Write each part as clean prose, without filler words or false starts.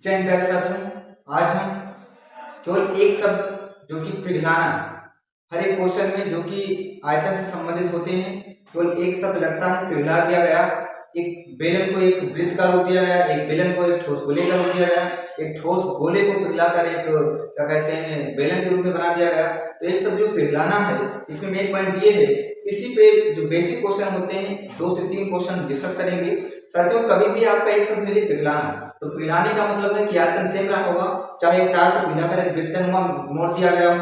चयन प्यारे साथियों, आज हम केवल एक शब्द जो कि पिघलाना, हर एक क्वेश्चन में जो कि आयतन से संबंधित होते हैं, केवल एक शब्द लगता है पिघला दिया गया। एक बेलन को एक वृत्त का रूप दिया गया, एक बेलन को एक ठोस गोले का रूप दिया गया, एक ठोस गोले को पिघलाकर एक क्या कहते हैं बेलन के रूप में बना दिया गया। तो एक शब्द जो पिघलाना है, इसमें मेन पॉइंट ये है, इसी पे जो बेसिक क्वेश्चन होते हैं 2 से 3 क्वेश्चन डिस्कस करेंगे। साथियों, कभी भी आपका एक शब्द मिले पिघलाना, तो पिघलाने का मतलब है कि आयतन सेम रहा होगा, चाहे तार को पिघलाकर एक वृत्तनुमा मोड़ दिया गया हो,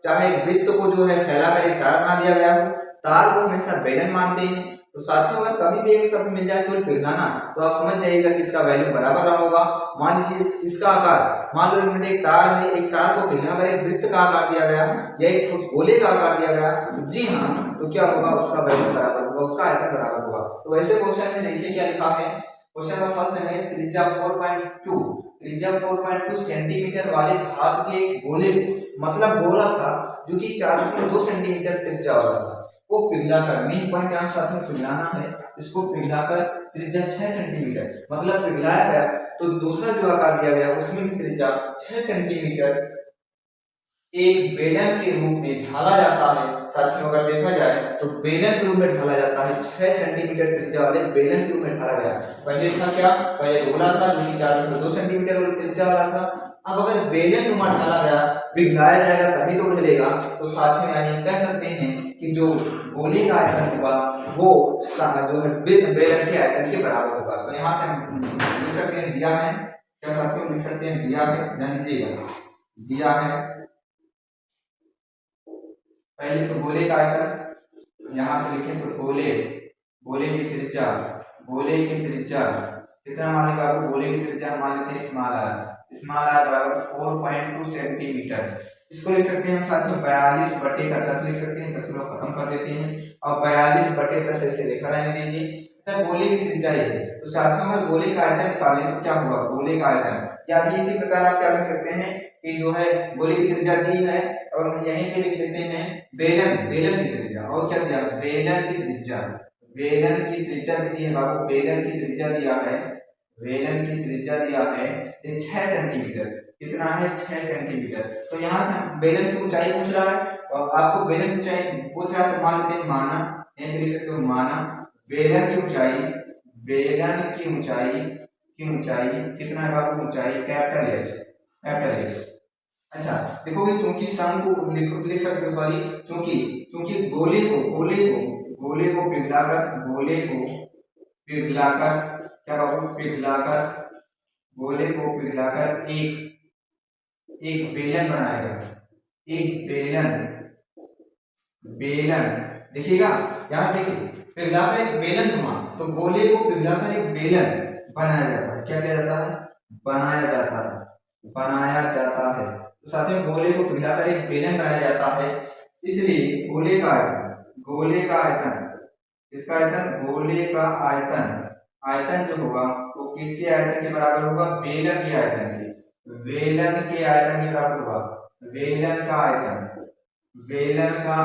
चाहे वृत्त को जो है फैलाकर एक तार बना दिया गया हो। तार को हमेशा बेलन मानते हैं। तो साथियों, अगर कभी भी एक शब्द मिल जाए केवल पिघलाना, तो आप समझ जाइएगा कि इसका वैल्यू बराबर रहा होगा। मान लीजिए इसका आकार, मान लो एक तार है, एक तार को पिघलाकर एक वृत्त का आकार दिया गया या एक गोले का आकार दिया गया, जी हाँ, तो क्या होगा, उसका वैल्यू बराबर होगा, उसका आयतन बराबर होगा। तो ऐसे क्वेश्चन में देखिए क्या लिखा है। क्वेश्चन नंबर फर्स्ट है, त्रिज्या 4.2 सेंटीमीटर वाले धातु के गोले को, मतलब गोला था जो कि 4.2 सेंटीमीटर त्रिज्या वाला था, को पिघलाकर, मेन पॉइंट यहाँ साथ में पिघलाना है, इसको पिघलाकर त्रिज्या 6 सेंटीमीटर, मतलब पिघलाया गया तो दूसरा जो आकार दिया गया उसमें भी त्रिज्या 6 सेंटीमीटर एक बेलन के रूप में ढाला जाता है। साथियों, अगर देखा जाए तो बेलन के रूप में ढाला जाता है, 6 सेंटीमीटर त्रिज्या वाले बेलन के रूप में ढाला गया। पहले था क्या, पहले गोला था जो कि 4.2 सेंटीमीटर वाली त्रिज्या वाला था। अब अगर बेलन नुमा ढाला गया, पिघलाया जाएगा तभी तो ढलेगा। तो साथियों, यानी कह सकते हैं कि जो गोले का आयतन होगा वो जो है बेलन के आयतन के बराबर होगा। तो यहाँ से हम लिख सकते हैं, दिया है क्या साथियों, लिख सकते हैं दिया है, ध्यान दीजिएगा, दिया है पहले तो गोले का आयतन, यहां से लिखें तो गोले की त्रिज्या, कितना मानेगा आपको, गोले की त्रिज्या मान लेते हैं स्मॉल आर बराबर 4.2 सेंटीमीटर। इसको लिख सकते हैं हम साथियों 42/10 लिख सकते हैं, 10 को खत्म कर देते हैं और 42/10 ऐसे लिखा रहने दीजिए। सर, गोले की त्रिज्या है, तो साथियों अगर गोले का आयतन निकालें तो क्या होगा, गोले का आयतन, या इसी प्रकार आप क्या कर सकते हैं कि जो है गोले की त्रिज्या दी है और हम यहीं पे लिख लेते हैं बेलन की त्रिज्या, और क्या दिया, बेलन की त्रिज्या दी है बाबू, बेलन की त्रिज्या दिया है 6 सेंटीमीटर, कितना है 6 सेंटीमीटर। तो यहाँ से हम बेलन की ऊंचाई पूछ रहा है और आपको बेलन की ऊंचाई पूछ रहा है, तो मान लेते हैं माना, यहीं पे लिख सकते हो माना बेलन की ऊंचाई कितना है बाबू, ऊंचाई कैपिटल एच। अच्छा, देखोगे चूंकि सन को लिख सकते हो, सॉरी चूंकि गोले को पिघलाकर क्या बाबू, गोले को पिघलाकर एक बेलन बनाएगा, एक बेलन देखिएगा, यहाँ देखिए पिघलाकर एक बेलन बना, तो गोले को पिघलाकर एक बेलन बनाया जाता है, क्या किया जाता है, बनाया जाता है। तो साथियों, गोले को पिघलाकर एक बेलन बनाया जाता है, इसलिए गोले का आयतन जो होगा वो किसके आयतन के बराबर होगा, बेलन के आयतन के बराबर होगा, बेलन का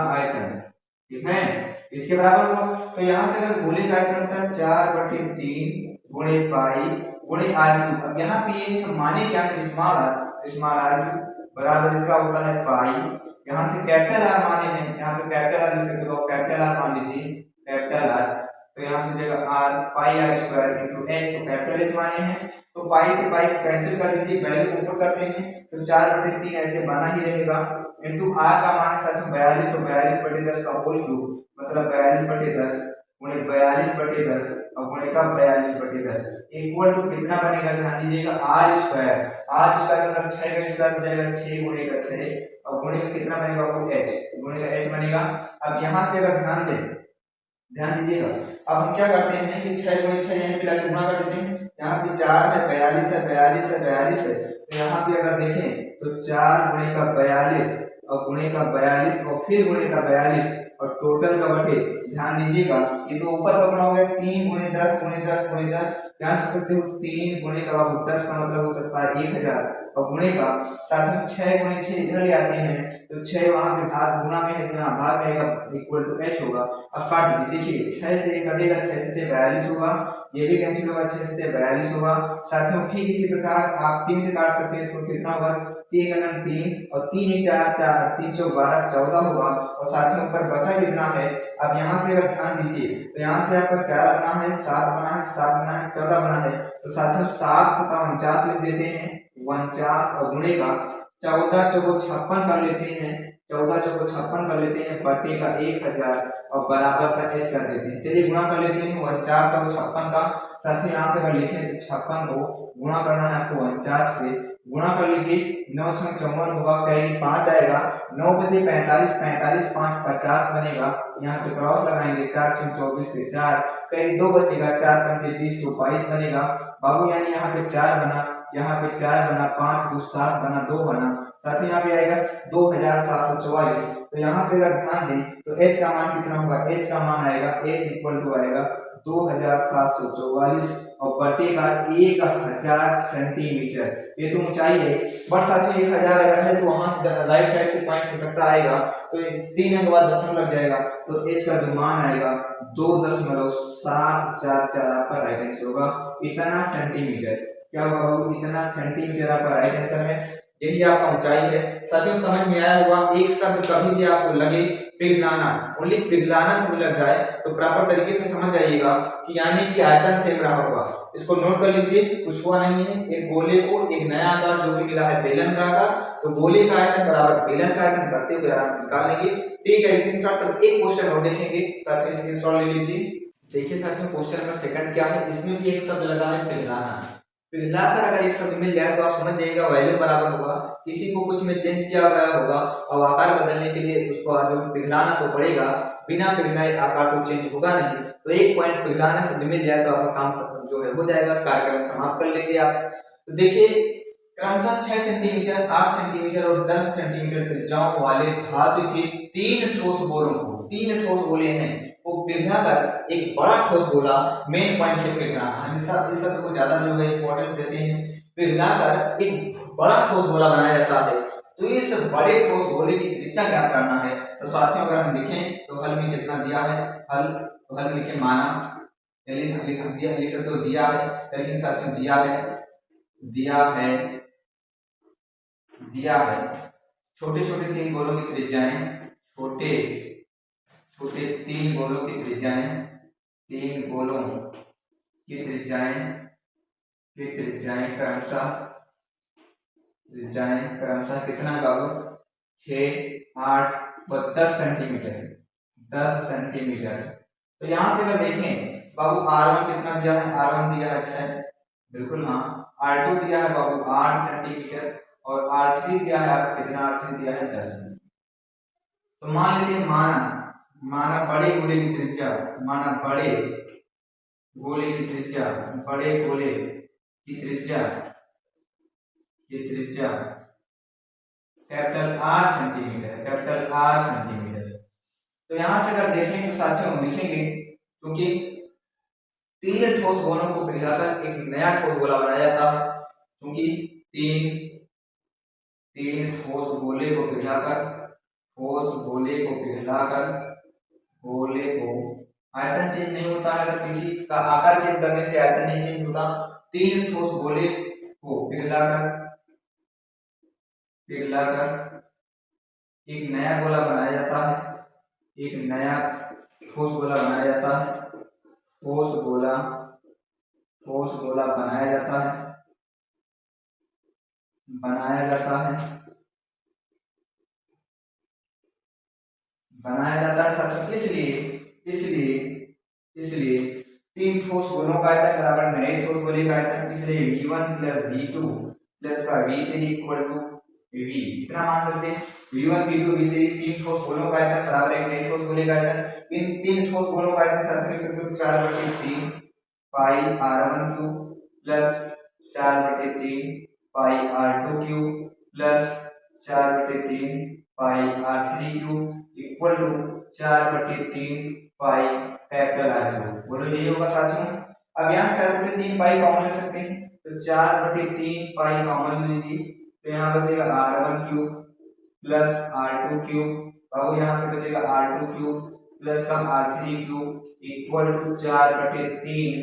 आयतन, ठीक है, इसके बराबर होगा। तो यहाँ से अगर गोले का आयतन होता है 4/3 गुणे पाई गुणे r3, अब यहाँ पे ये तो माने क्या है, स्मॉल r बराबर इसका होता है पाई, यहाँ से कैपिटल आर माने हैं, यहाँ पे कैपिटल आर लिख सकते हो, कैपिटल आर मान लीजिए, कैपिटल आर, तो यहाँ से हो जाएगा R pi r square into H, तो कैपिटल एच माने हैं, तो पाई से पाई कैंसिल कर दीजिए, वैल्यू को ऊपर करते हैं, तो 4/3 ऐसे बना ही रहेगा, इनटू आर का मान है साथियों 42, तो 42/10 का होल क्यूब, मतलब 42/10 गुणे 42/10 और गुणे का 42/10 इक्वल टू कितना बनेगा, ध्यान दीजिएगा आर स्क्वायर मतलब 6 का स्क्वायर हो जाएगा 6 गुणे का 6 और गुणे का कितना बनेगा आपको h बनेगा। अब यहाँ से अगर ध्यान दीजिएगा, अब हम क्या करते हैं कि 6 गुणे 6 यहाँ पे लाके गुणा कर देते हैं, यहाँ पे 4 है 42 है, तो यहाँ पे अगर देखें तो 4 गुणे का 42 और गुणे का 42 और फिर गुणे का 42 और टोटल का बटे, ध्यान दीजिएगा ये तो ऊपर का गुणा हो गया 3 गुणे 10 यहाँ से सकते हो 3 गुणे का 10 का मतलब हो सकता है 1000 और गुणे का साथ में 6 गुणे 6 इधर ले आते हैं, तो 6 वहां पे भाग गुणा में है तो यहाँ भाग में इक्वल टू h होगा। अब काट दीजिए, देखिए 6 से 1 कटेगा, 6 से 42 होगा, ये भी कैंसिल होगा, 6 से 42 होगा। साथियों ठीक इसी प्रकार आप 3 से काट सकते हैं, इसको कितना होगा 3 गुना 3 और 3 ही 4 4 3 चौक 12 14 होगा। और साथियों ऊपर बचा कितना है, अब यहाँ से अगर ध्यान दीजिए तो यहाँ से आपका 4 बना है, 7 बना है, 7 बना है, 14 बना है। तो साथियों 7 7 49 लिख देते हैं, 49 और गुणे का 14 चौको 56 कर लेते हैं, 14 चौको 56 कर लेते हैं, बटे का 1000 और बराबर का h कर देते हैं। चलिए गुणा कर लेते हैं 49 और 56 का। साथियों यहाँ से अगर लिखें तो 56 को गुणा करना है आपको 49 से, गुणा कर लीजिए, 9 छंग 54 होगा, कहेगी 5 आएगा, 9 बचे 45, 45 5 50 बनेगा। यहाँ पे क्रॉस लगाएंगे, 4 छंग 24 से 4, कहेगी 2 बचेगा, 4 पंचे 20 तो 22 बनेगा बाबू। यानी यहाँ पे 4 बना, यहाँ पे 4 बना, 5 2 7 बना, 2 बना। साथ ही यहाँ पे आएगा 2744। तो यहाँ पे अगर ध्यान दें तो h का मान कितना होगा, h का मान आएगा h इक्वल टू आएगा 2744 और बटे का 1000 सेंटीमीटर। ये तो ऊंचाई है, बट साथियों 1000 अगर है तो वहां से राइट साइड से पॉइंट हो सकता आएगा, तो 3 अंक बाद दशमलव लग जाएगा, तो h का जो मान आएगा 2.744 आपका राइट आंसर होगा। इतना सेंटीमीटर क्या होगा, इतना सेंटीमीटर आपका राइट आंसर है, यही आपका ऊंचाई है। साथियों समझ में आया होगा, एक शब्द कभी भी आपको लगे पिघलाना, ओनली पिघलाना शब्द लग जाए तो प्रॉपर तरीके से समझ जाइएगा कि यानी कि आयतन सेम रहा होगा। इसको नोट कर लीजिए, कुछ हुआ नहीं है, एक गोले को एक नया आकार जो भी मिला है बेलन का आकार, तो गोले का आयतन बराबर बेलन का आयतन करते हुए आराम निकाल लेंगे। ठीक है, स्क्रीनशॉट तब एक क्वेश्चन और देखेंगे, साथियों स्क्रीनशॉट ले लीजिए। देखिए साथियों क्वेश्चन नंबर सेकंड क्या है, इसमें भी एक शब्द लगा है पिघलाना। पिघलाकर अगर एक शब्द मिल जाए तो आप समझ जाइएगा वैल्यू बराबर होगा, किसी को कुछ में चेंज किया गया होगा और आकार बदलने के लिए उसको आज पिघलाना तो पड़ेगा, बिना पिघलाए आकार तो चेंज होगा नहीं। तो एक पॉइंट पिघलाना शब्द मिल जाए तो आपका काम जो है हो जाएगा, कार्यक्रम समाप्त कर लेंगे आप। तो देखिए क्रमशः 6 सेंटीमीटर, 8 सेंटीमीटर और 10 सेंटीमीटर त्रिज्याओं वाले धातु के 3 ठोस गोलों को, 3 ठोस गोले हैं वो पिघलाकर एक बड़ा ठोस गोला मेन पॉइंट से पिघलाना, हमेशा इस शब्द को ज्यादा जो है इंपॉर्टेंस देते हैं, पिघलाकर एक बड़ा ठोस गोला बनाया जाता है। तो इस बड़े ठोस गोले की त्रिज्या क्या करना है, तो साथियों अगर हम लिखें तो हल में कितना दिया है, हल तो हल में लिखे माना, लिख सकते हो दिया है, लेकिन साथियों दिया है छोटे छोटे 3 गोलों की त्रिज्याएं, छोटे छोटे 3 गोलों की त्रिज्याएं, 3 गोलों की त्रिज्याएं क्रमशः कितना है बाबू, 6 8 व 10 सेंटीमीटर, 10 सेंटीमीटर। तो यहां से अगर देखें बाबू R1 कितना दिया है, R1 दिया है 6, बिल्कुल हाँ। R2 दिया है बाबू 8 सेंटीमीटर और R3 दिया है आपको कितना, R3 दिया है 10। तो मान लीजिए माना बड़े गोले की त्रिज्या, माना बड़े गोले की त्रिज्या, बड़े गोले की त्रिज्या capital R centimetre, capital R centimetre. तो यहां से अगर देखें तो साथियों लिखेंगे, क्योंकि 3 ठोस गोलों को पिघलाकर एक नया ठोस गोला बनाया जाता है, क्योंकि 3 ठोस गोले को पिघलाकर गोले को आयतन चेंज नहीं होता है, अगर किसी का आकार चेंज करने से आयतन नहीं चेंज होता। 3 ठोस गोले को पिघलाकर एक नया गोला बनाया जाता है, एक नया ठोस गोला बनाया जाता है, ठोस गोला बनाया जाता है साथियों। इसलिए 3 ठोस गोलों का आयतन बराबर नए ठोस गोले का आयतन, इसलिए V1 + V2 + का V3 = V, इतना मान सकते हैं। V1 V2 V3 3 ठोस गोलों का आयतन बराबर एक नए ठोस गोले का आयतन। इन 3 ठोस गोलों का आयतन साथ लिख सकते हो 4/3 pi r1³ + 4/3 pi r2³ + 4/3 pi r3³ equal to 4/3 pi capital R3। बोलो यही होगा साथियों। अब यहाँ 4/3 पाई कॉमन ले सकते हैं, तो 4/3 पाई कॉमन लीजिए, तो यहाँ बचेगा r1³ + r2³, और यहाँ से बचेगा r2³ + का r3³ equal to 4/3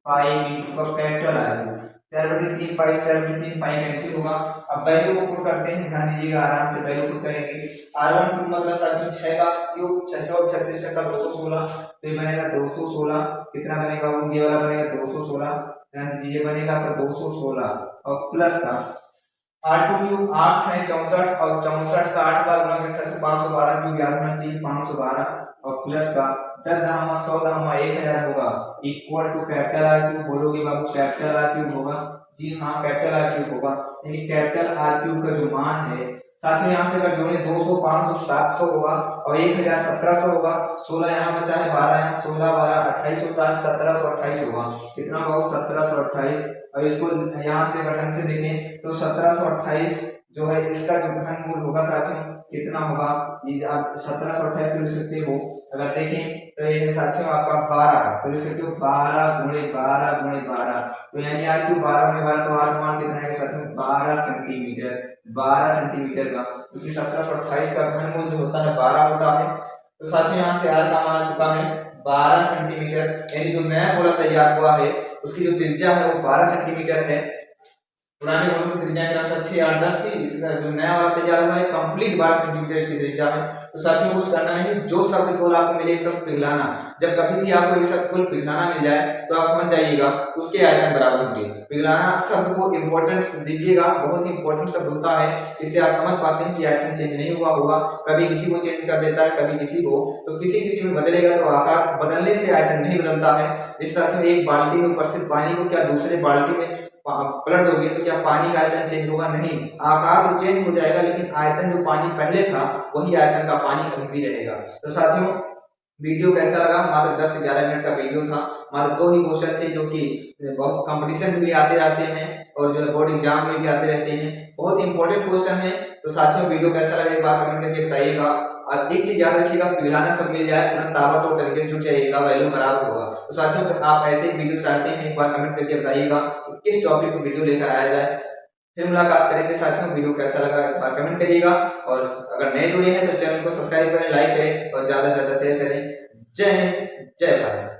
pi into का capital R cube, 4/3 pi 4/3 pi cancel होगा। अब वैल्यू को पुट करते हैं, ध्यान दीजिएगा, आराम से वैल्यू पुट करेंगे। r1 क्यूब मतलब साथियों 6 का क्यूब, 6 और 36 का 216, तो ये बनेगा 216। कितना बनेगा, वो ये वाला बनेगा 216, ध्यान दीजिए, ये बनेगा आपका 216 और प्लस का r2 क्यूब 8 है 64 और 64 का 8 बार गुणा करने से 512 क्यूब याद होना चाहिए, 512 और प्लस का 10 दहमा 100 दहमा 1000 होगा equal to capital R cube. बोलोगे बाबू कैपिटल आर क्यूब होगा, जी हाँ कैपिटल आर क्यूब होगा, यानी कैपिटल आर क्यूब का जो मान है साथ में यहाँ से अगर जोड़े 200 500 700 होगा और 1000 1700 होगा, 16 यहाँ बचा है 12 यहाँ 16 12 28 होता है 1728 होगा। कितना होगा 1728, और इसको यहाँ से अगर ढंग से देखें तो 1728 जो है इसका जो घनमूल होगा साथियों कितना होगा, ये आप 1728 को लिख सकते हो। अगर देखें तो ये है साथियों आपका 12 का, तो लिख सकते हो 12 गुणे 12 गुणे 12, तो यानी आर क्यूब 12 गुणे 12, तो आर का मान कितना है साथियों 12 सेंटीमीटर, 12 सेंटीमीटर का, क्योंकि 1728 का घनमूल जो होता है 12 होता है। तो साथियों यहाँ से आर का मान आ चुका है 12 सेंटीमीटर, यानी जो नया गोला तैयार हुआ है उसकी जो त्रिज्या है वो 12 सेंटीमीटर है। पुराने गोलों की त्रिज्या के अनुसार 6 8 10 थी, इसका जो नया वाला तैयार हुआ है कंप्लीट 12 सेंटीमीटर इसकी त्रिज्या है। तो साथियों कुछ करना नहीं, जो शब्द गोल आपको मिले एक शब्द पिघलाना, जब कभी भी आपको एक शब्द गोल पिघलाना मिल जाए तो आप समझ जाइएगा उसके आयतन बराबर होंगे। पिघलाना शब्द को इंपॉर्टेंस दीजिएगा, बहुत ही इंपॉर्टेंट शब्द होता है, इससे आप समझ पाते हैं कि आयतन चेंज नहीं हुआ होगा, कभी किसी को चेंज कर देता है कभी किसी को, तो किसी किसी में बदलेगा तो आकार बदलने से आयतन नहीं बदलता है। इस साथियों एक बाल्टी में उपस्थित पानी को क्या दूसरे बाल्टी में पलट दोगे तो क्या पानी का आयतन चेंज होगा, नहीं, आकार तो चेंज हो जाएगा लेकिन आयतन जो पानी पहले था वही आयतन का पानी अभी भी रहेगा। तो साथियों वीडियो कैसा लगा, मात्र 10 से 11 मिनट का वीडियो था, मात्र 2 ही क्वेश्चन थे जो कि बहुत कंपटीशन में भी आते रहते हैं और जो है बोर्ड एग्जाम में भी आते रहते हैं, बहुत इंपॉर्टेंट क्वेश्चन है। तो साथियों वीडियो कैसा लगा एक बार कमेंट करके बताइएगा, और एक चीज याद रखिएगा, पिघलाना सब मिल जाए तुरंत ताबड़तोड़ तरीके से जुड़ जाइएगा, वैल्यू बराबर होगा। तो साथियों आप ऐसे ही वीडियो चाहते हैं एक बार कमेंट करके बताइएगा किस टॉपिक पर वीडियो लेकर आया जाए। फिर मुलाकात करेंगे साथियों, वीडियो कैसा लगा एक बार कमेंट करिएगा, और अगर नए जुड़े हैं तो चैनल को सब्सक्राइब करें, लाइक करें और ज्यादा से ज्यादा शेयर करें। जय हिंद, जय भारत।